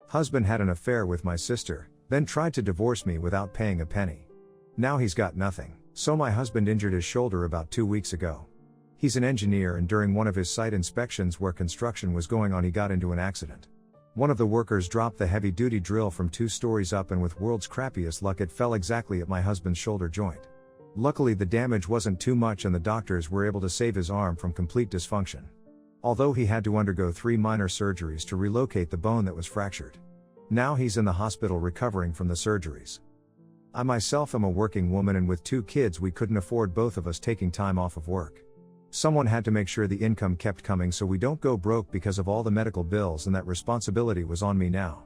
Husband had an affair with my sister, then tried to divorce me without paying a penny. Now he's got nothing, so my husband injured his shoulder about 2 weeks ago. He's an engineer, and during one of his site inspections where construction was going on, he got into an accident. One of the workers dropped the heavy-duty drill from 2 stories up, and with world's crappiest luck it fell exactly at my husband's shoulder joint. Luckily the damage wasn't too much and the doctors were able to save his arm from complete dysfunction. Although he had to undergo 3 minor surgeries to relocate the bone that was fractured. Now he's in the hospital recovering from the surgeries. I myself am a working woman, and with 2 kids we couldn't afford both of us taking time off of work. Someone had to make sure the income kept coming so we don't go broke because of all the medical bills, and that responsibility was on me now.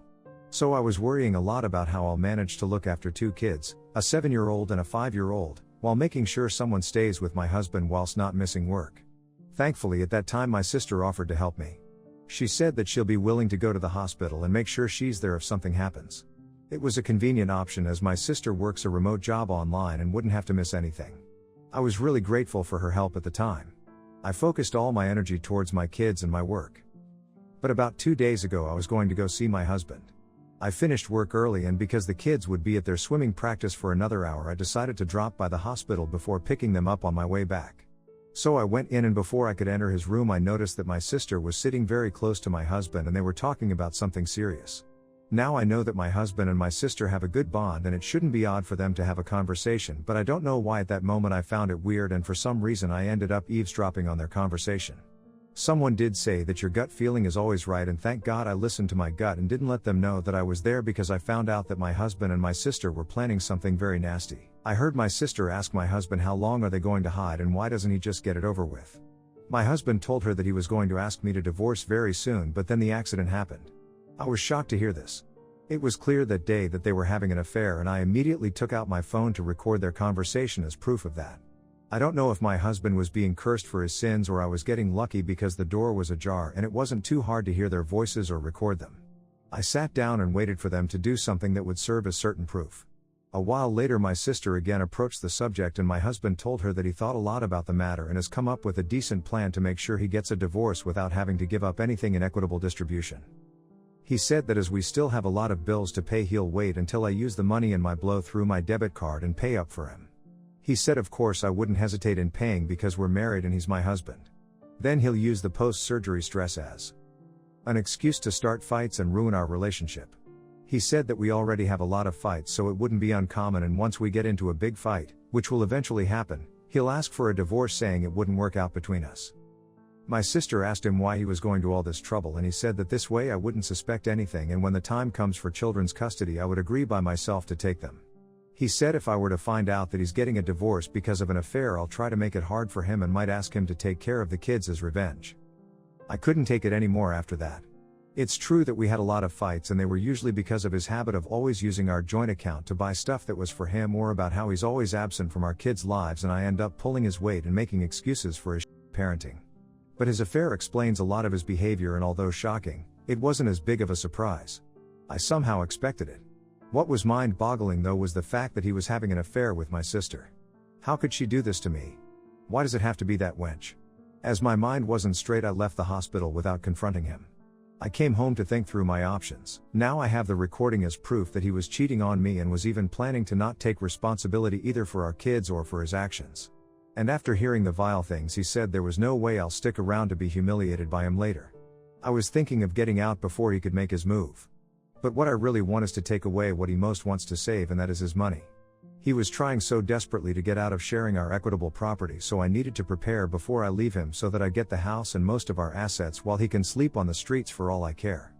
So I was worrying a lot about how I'll manage to look after 2 kids, a 7-year-old and a 5-year-old, while making sure someone stays with my husband whilst not missing work. Thankfully at that time my sister offered to help me. She said that she'll be willing to go to the hospital and make sure she's there if something happens. It was a convenient option as my sister works a remote job online and wouldn't have to miss anything. I was really grateful for her help at the time. I focused all my energy towards my kids and my work. But about 2 days ago I was going to go see my husband. I finished work early, and because the kids would be at their swimming practice for another hour, I decided to drop by the hospital before picking them up on my way back. So I went in, and before I could enter his room I noticed that my sister was sitting very close to my husband and they were talking about something serious. Now I know that my husband and my sister have a good bond and it shouldn't be odd for them to have a conversation, but I don't know why at that moment I found it weird, and for some reason I ended up eavesdropping on their conversation. Someone did say that your gut feeling is always right, and thank God I listened to my gut and didn't let them know that I was there, because I found out that my husband and my sister were planning something very nasty. I heard my sister ask my husband how long are they going to hide and why doesn't he just get it over with. My husband told her that he was going to ask me to divorce very soon, but then the accident happened. I was shocked to hear this. It was clear that day that they were having an affair, and I immediately took out my phone to record their conversation as proof of that. I don't know if my husband was being cursed for his sins or I was getting lucky because the door was ajar and it wasn't too hard to hear their voices or record them. I sat down and waited for them to do something that would serve as certain proof. A while later my sister again approached the subject, and my husband told her that he thought a lot about the matter and has come up with a decent plan to make sure he gets a divorce without having to give up anything in equitable distribution. He said that as we still have a lot of bills to pay, he'll wait until I use the money in my blow through my debit card and pay up for him. He said of course I wouldn't hesitate in paying because we're married and he's my husband. Then he'll use the post-surgery stress as an excuse to start fights and ruin our relationship. He said that we already have a lot of fights, so it wouldn't be uncommon, and once we get into a big fight, which will eventually happen, he'll ask for a divorce, saying it wouldn't work out between us. My sister asked him why he was going to all this trouble, and he said that this way I wouldn't suspect anything, and when the time comes for children's custody I would agree by myself to take them. He said if I were to find out that he's getting a divorce because of an affair, I'll try to make it hard for him and might ask him to take care of the kids as revenge. I couldn't take it anymore after that. It's true that we had a lot of fights, and they were usually because of his habit of always using our joint account to buy stuff that was for him, or about how he's always absent from our kids' lives and I end up pulling his weight and making excuses for his parenting. But his affair explains a lot of his behavior, and although shocking, it wasn't as big of a surprise. I somehow expected it. What was mind-boggling though was the fact that he was having an affair with my sister. How could she do this to me? Why does it have to be that wench? As my mind wasn't straight, I left the hospital without confronting him. I came home to think through my options. Now I have the recording as proof that he was cheating on me and was even planning to not take responsibility either for our kids or for his actions. And after hearing the vile things he said, there was no way I'll stick around to be humiliated by him later. I was thinking of getting out before he could make his move. But what I really want is to take away what he most wants to save, and that is his money. He was trying so desperately to get out of sharing our equitable property, so I needed to prepare before I leave him so that I get the house and most of our assets while he can sleep on the streets for all I care.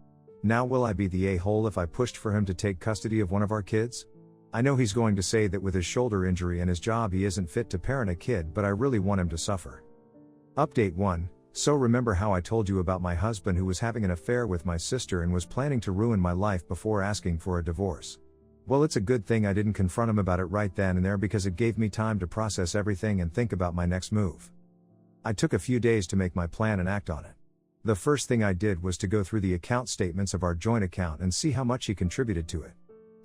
Now will I be the a-hole if I pushed for him to take custody of one of our kids? I know he's going to say that with his shoulder injury and his job he isn't fit to parent a kid, but I really want him to suffer. Update 1. So remember how I told you about my husband who was having an affair with my sister and was planning to ruin my life before asking for a divorce? Well, it's a good thing I didn't confront him about it right then and there, because it gave me time to process everything and think about my next move. I took a few days to make my plan and act on it. The first thing I did was to go through the account statements of our joint account and see how much he contributed to it.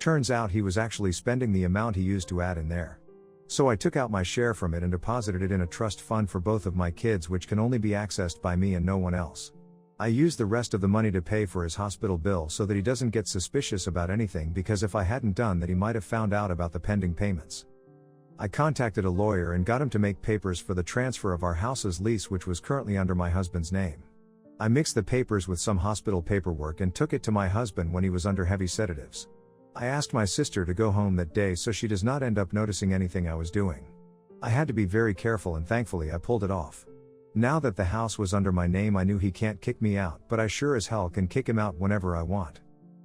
Turns out he was actually spending the amount he used to add in there. So I took out my share from it and deposited it in a trust fund for both of my kids, which can only be accessed by me and no one else. I used the rest of the money to pay for his hospital bill so that he doesn't get suspicious about anything, because if I hadn't done that he might have found out about the pending payments. I contacted a lawyer and got him to make papers for the transfer of our house's lease, which was currently under my husband's name. I mixed the papers with some hospital paperwork and took it to my husband when he was under heavy sedatives. I asked my sister to go home that day so she does not end up noticing anything I was doing. I had to be very careful, and thankfully I pulled it off. Now that the house was under my name, I knew he can't kick me out, but I sure as hell can kick him out whenever I want.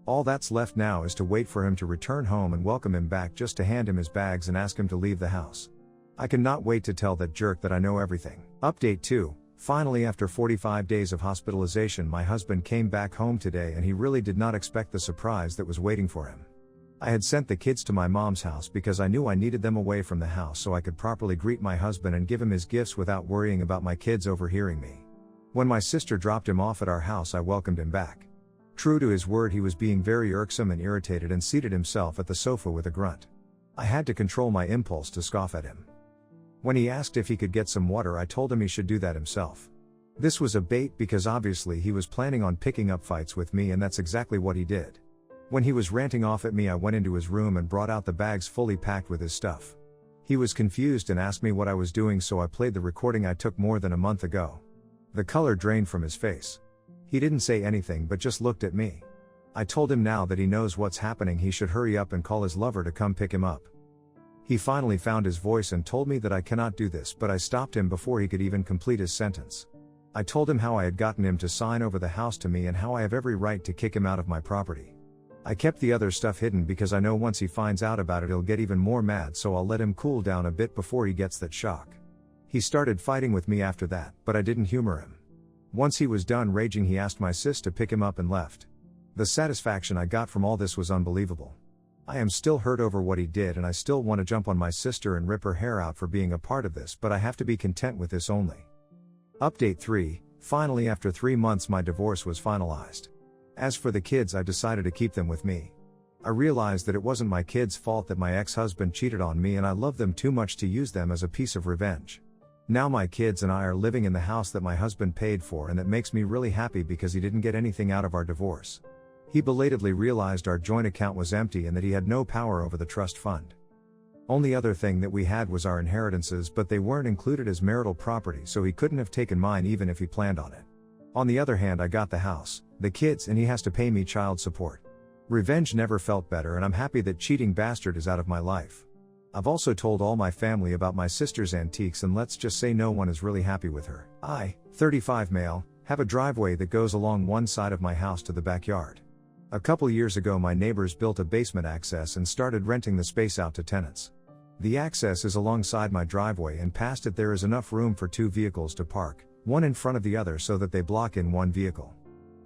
All that's left now is to wait for him to return home and welcome him back, just to hand him his bags and ask him to leave the house. I cannot wait to tell that jerk that I know everything. Update 2. Finally, after 45 days of hospitalization, my husband came back home today, and he really did not expect the surprise that was waiting for him. I had sent the kids to my mom's house because I knew I needed them away from the house so I could properly greet my husband and give him his gifts without worrying about my kids overhearing me. When my sister dropped him off at our house, I welcomed him back. True to his word, he was being very irksome and irritated and seated himself at the sofa with a grunt. I had to control my impulse to scoff at him. When he asked if he could get some water, I told him he should do that himself. This was a bait because obviously he was planning on picking up fights with me, and that's exactly what he did. When he was ranting off at me, I went into his room and brought out the bags fully packed with his stuff. He was confused and asked me what I was doing, so I played the recording I took more than a month ago. The color drained from his face. He didn't say anything but just looked at me. I told him now that he knows what's happening, he should hurry up and call his lover to come pick him up. He finally found his voice and told me that I cannot do this, but I stopped him before he could even complete his sentence. I told him how I had gotten him to sign over the house to me and how I have every right to kick him out of my property. I kept the other stuff hidden because I know once he finds out about it he'll get even more mad, so I'll let him cool down a bit before he gets that shock. He started fighting with me after that, but I didn't humor him. Once he was done raging, he asked my sis to pick him up and left. The satisfaction I got from all this was unbelievable. I am still hurt over what he did, and I still want to jump on my sister and rip her hair out for being a part of this, but I have to be content with this only. Update 3. Finally, after 3 months, my divorce was finalized. As for the kids, I decided to keep them with me. I realized that it wasn't my kids' fault that my ex-husband cheated on me, and I love them too much to use them as a piece of revenge. Now my kids and I are living in the house that my husband paid for, and that makes me really happy because he didn't get anything out of our divorce. He belatedly realized our joint account was empty and that he had no power over the trust fund. Only other thing that we had was our inheritances, but they weren't included as marital property, so he couldn't have taken mine even if he planned on it. On the other hand, I got the house, the kids, and he has to pay me child support. Revenge never felt better, and I'm happy that cheating bastard is out of my life. I've also told all my family about my sister's antiques, and let's just say no one is really happy with her. I, 35 male, have a driveway that goes along one side of my house to the backyard. A couple years ago, my neighbors built a basement access and started renting the space out to tenants. The access is alongside my driveway, and past it there is enough room for 2 vehicles to park, one in front of the other, so that they block in one vehicle.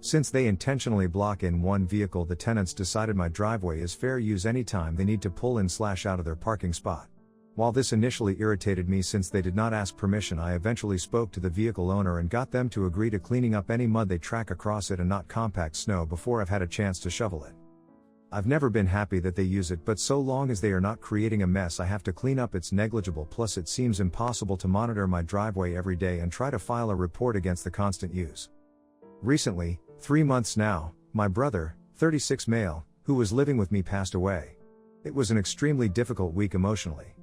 Since they intentionally block in one vehicle, the tenants decided my driveway is fair use anytime they need to pull in/out of their parking spot. While this initially irritated me since they did not ask permission, I eventually spoke to the vehicle owner and got them to agree to cleaning up any mud they track across it and not compact snow before I've had a chance to shovel it. I've never been happy that they use it, but so long as they are not creating a mess I have to clean up, it's negligible. Plus it seems impossible to monitor my driveway every day and try to file a report against the constant use. Recently, 3 months now, my brother, 36 male, who was living with me, passed away. It was an extremely difficult week emotionally.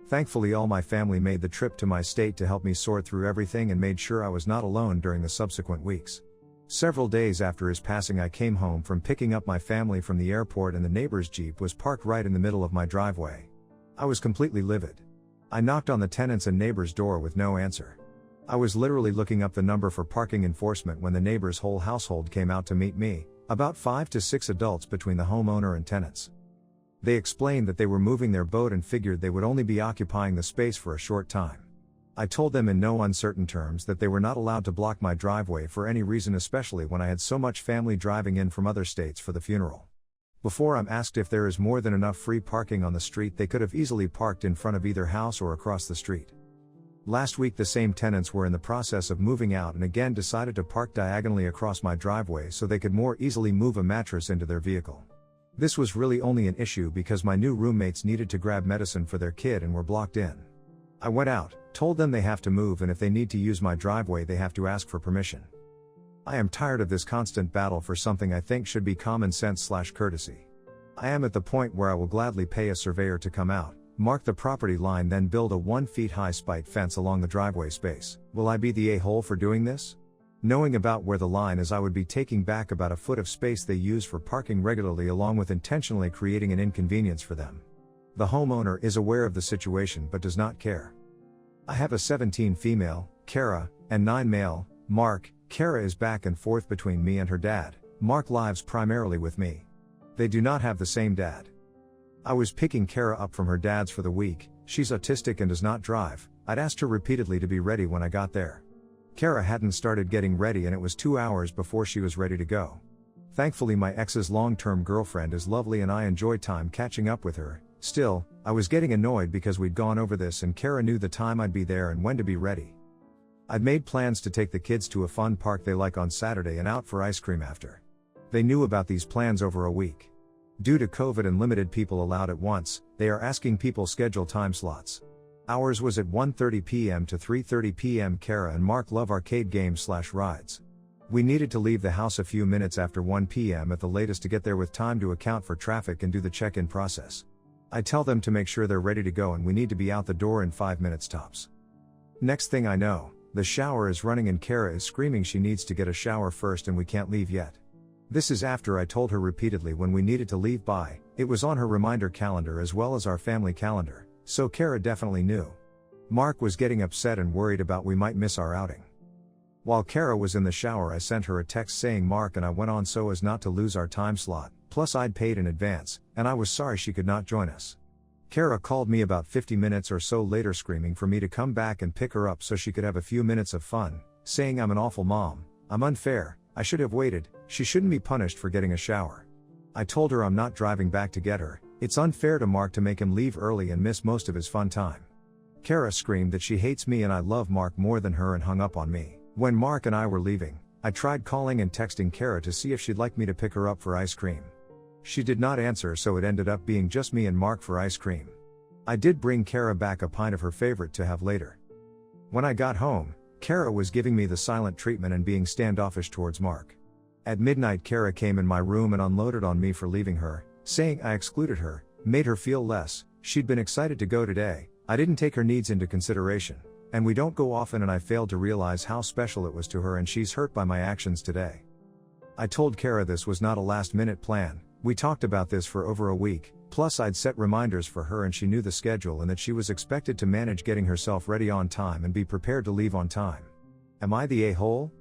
Thankfully, all my family made the trip to my state to help me sort through everything and made sure I was not alone during the subsequent weeks. Several days after his passing, I came home from picking up my family from the airport, and the neighbor's Jeep was parked right in the middle of my driveway. I was completely livid. I knocked on the tenants and neighbor's door with no answer. I was literally looking up the number for parking enforcement when the neighbor's whole household came out to meet me, about 5 to 6 adults between the homeowner and tenants. They explained that they were moving their boat and figured they would only be occupying the space for a short time. I told them in no uncertain terms that they were not allowed to block my driveway for any reason, especially when I had so much family driving in from other states for the funeral. Before I'm asked if there is more than enough free parking on the street, they could have easily parked in front of either house or across the street. Last week the same tenants were in the process of moving out and again decided to park diagonally across my driveway so they could more easily move a mattress into their vehicle. This was really only an issue because my new roommates needed to grab medicine for their kid and were blocked in. I went out, told them they have to move, and if they need to use my driveway they have to ask for permission. I am tired of this constant battle for something I think should be common sense/courtesy. I am at the point where I will gladly pay a surveyor to come out, mark the property line, then build a 1 feet high spite fence along the driveway space. Will I be the a-hole for doing this? Knowing about where the line is, I would be taking back about a foot of space they use for parking regularly, along with intentionally creating an inconvenience for them. The homeowner is aware of the situation but does not care. I have a 17 female, Kara, and 9 male, Mark. Kara is back and forth between me and her dad. Mark lives primarily with me. They do not have the same dad. I was picking Kara up from her dad's for the week. She's autistic and does not drive. I'd asked her repeatedly to be ready when I got there. Kara hadn't started getting ready and it was 2 hours before she was ready to go. Thankfully my ex's long-term girlfriend is lovely and I enjoy time catching up with her. Still, I was getting annoyed because we'd gone over this and Kara knew the time I'd be there and when to be ready. I'd made plans to take the kids to a fun park they like on Saturday and out for ice cream after. They knew about these plans over a week. Due to COVID and limited people allowed at once, they are asking people schedule time slots. Ours was at 1:30 p.m. to 3:30 p.m. Kara and Mark love arcade games/rides. We needed to leave the house a few minutes after 1 p.m. at the latest to get there with time to account for traffic and do the check-in process. I tell them to make sure they're ready to go and we need to be out the door in 5 minutes tops. Next thing I know, the shower is running and Kara is screaming she needs to get a shower first and we can't leave yet. This is after I told her repeatedly when we needed to leave by. It was on her reminder calendar as well as our family calendar, so Kara definitely knew. Mark was getting upset and worried about we might miss our outing. While Kara was in the shower I sent her a text saying Mark and I went on so as not to lose our time slot, plus I'd paid in advance, and I was sorry she could not join us. Kara called me about 50 minutes or so later screaming for me to come back and pick her up so she could have a few minutes of fun, saying I'm an awful mom, I'm unfair, I should have waited, she shouldn't be punished for getting a shower. I told her I'm not driving back to get her, it's unfair to Mark to make him leave early and miss most of his fun time. Kara screamed that she hates me and I love Mark more than her and hung up on me. When Mark and I were leaving, I tried calling and texting Kara to see if she'd like me to pick her up for ice cream. She did not answer, so it ended up being just me and Mark for ice cream. I did bring Kara back a pint of her favorite to have later. When I got home, Kara was giving me the silent treatment and being standoffish towards Mark. At midnight Kara came in my room and unloaded on me for leaving her, saying I excluded her, made her feel less, she'd been excited to go today, I didn't take her needs into consideration, and we don't go often and I failed to realize how special it was to her and she's hurt by my actions today. I told Kara this was not a last-minute plan, we talked about this for over a week, plus I'd set reminders for her and she knew the schedule and that she was expected to manage getting herself ready on time and be prepared to leave on time. Am I the a-hole?